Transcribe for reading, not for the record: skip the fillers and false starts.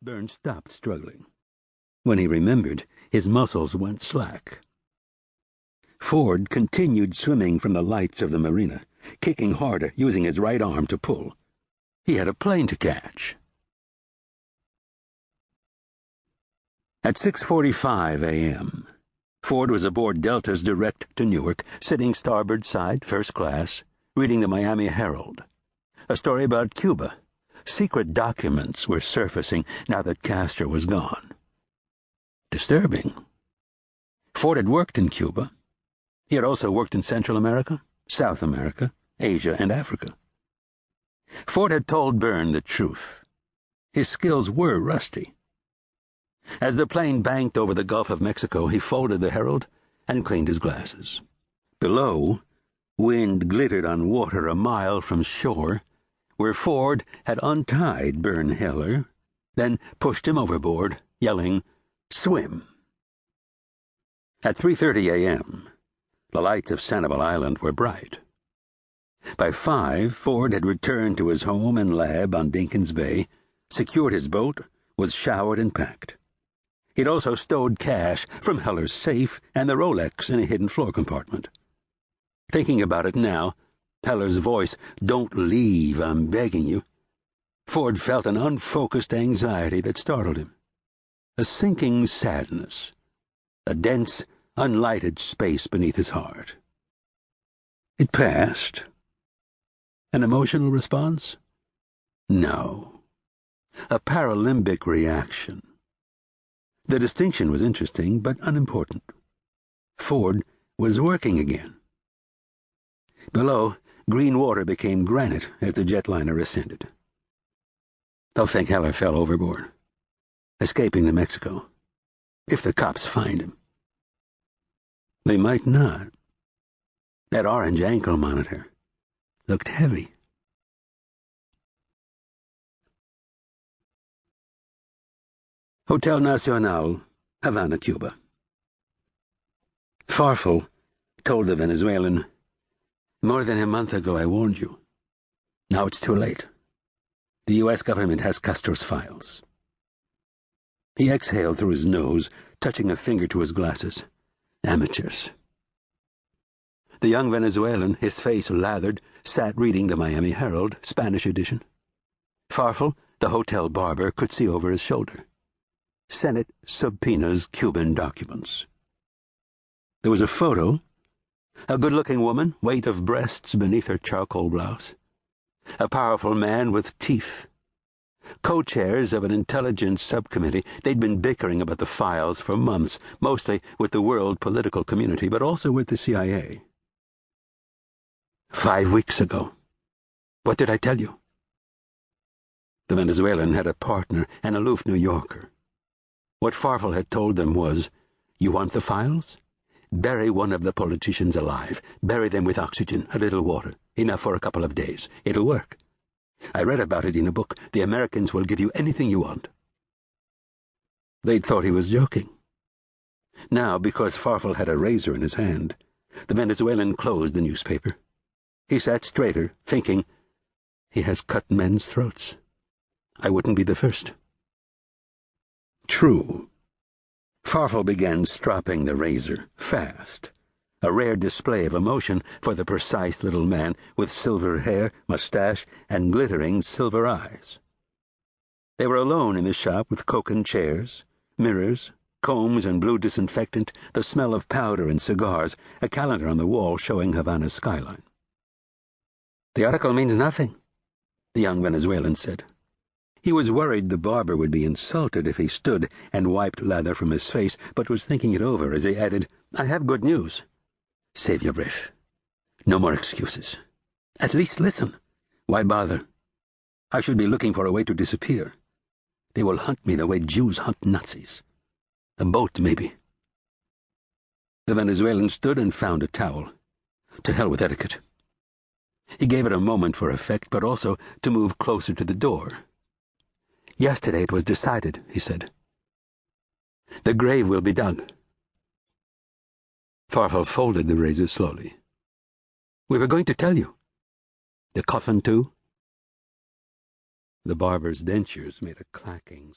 Burn stopped struggling. When he remembered, his muscles went slack. Ford continued swimming from the lights of the marina, kicking harder, using his right arm to pull. He had a plane to catch. At 6:45 a.m., Ford was aboard Delta's direct to Newark, sitting starboard side, first class, reading the Miami Herald. A story about Cuba. Secret documents were surfacing now that Castro was gone. Disturbing. Ford had worked in Cuba. He had also worked in Central America, South America, Asia, and Africa. Ford had told Burn the truth. His skills were rusty. As the plane banked over the Gulf of Mexico, he folded the Herald and cleaned his glasses. Below, wind glittered on water a mile from shore, where Ford had untied Burn Heller, then pushed him overboard, yelling, "Swim!" At 3:30 a.m., the lights of Sanibel Island were bright. By 5, Ford had returned to his home and lab on Dinkins Bay, secured his boat, was showered and packed. He'd also stowed cash from Heller's safe and the Rolex in a hidden floor compartment. Thinking about it now, Heller's voice, "Don't leave, I'm begging you," Ford felt an unfocused anxiety that startled him. A sinking sadness, a dense, unlighted space beneath his heart. It passed. An emotional response? No. A paralimbic reaction. The distinction was interesting, but unimportant. Ford was working again. Below, green water became granite as the jetliner ascended. They'll think Heller fell overboard, escaping to Mexico, if the cops find him. They might not. That orange ankle monitor looked heavy. Hotel Nacional, Havana, Cuba. Farfel told the Venezuelan, "More than a month ago I warned you. Now it's too late. The U.S. government has Castro's files." He exhaled through his nose, touching a finger to his glasses. Amateurs. The young Venezuelan, his face lathered, sat reading the Miami Herald, Spanish edition. Farfel, the hotel barber, could see over his shoulder. Senate subpoenas Cuban documents. There was a photo. A good-looking woman, weight of breasts beneath her charcoal blouse. A powerful man with teeth. Co-chairs of an intelligence subcommittee. They'd been bickering about the files for months, mostly with the world political community, but also with the CIA. 5 weeks ago. What did I tell you? The Venezuelan had a partner, an aloof New Yorker. What Farfel had told them was, "You want the files? Bury one of the politicians alive. Bury them with oxygen, a little water, enough for a couple of days. It'll work. I read about it in a book. The Americans will give you anything you want." They'd thought he was joking. Now, because Farfel had a razor in his hand, the Venezuelan closed the newspaper. He sat straighter, thinking, "He has cut men's throats. I wouldn't be the first." True. Farfel began stropping the razor, fast, a rare display of emotion for the precise little man with silver hair, mustache, and glittering silver eyes. They were alone in the shop with Cocan chairs, mirrors, combs and blue disinfectant, the smell of powder and cigars, a calendar on the wall showing Havana's skyline. "The article means nothing," the young Venezuelan said. He was worried the barber would be insulted if he stood and wiped lather from his face, but was thinking it over as he added, "I have good news. Save your breath. No more excuses. At least listen. Why bother? I should be looking for a way to disappear. They will hunt me the way Jews hunt Nazis. A boat, maybe." The Venezuelan stood and found a towel. To hell with etiquette. He gave it a moment for effect, but also to move closer to the door. "Yesterday it was decided," he said. "The grave will be dug." Farfel folded the razor slowly. "We were going to tell you. The coffin, too?" The barber's dentures made a clacking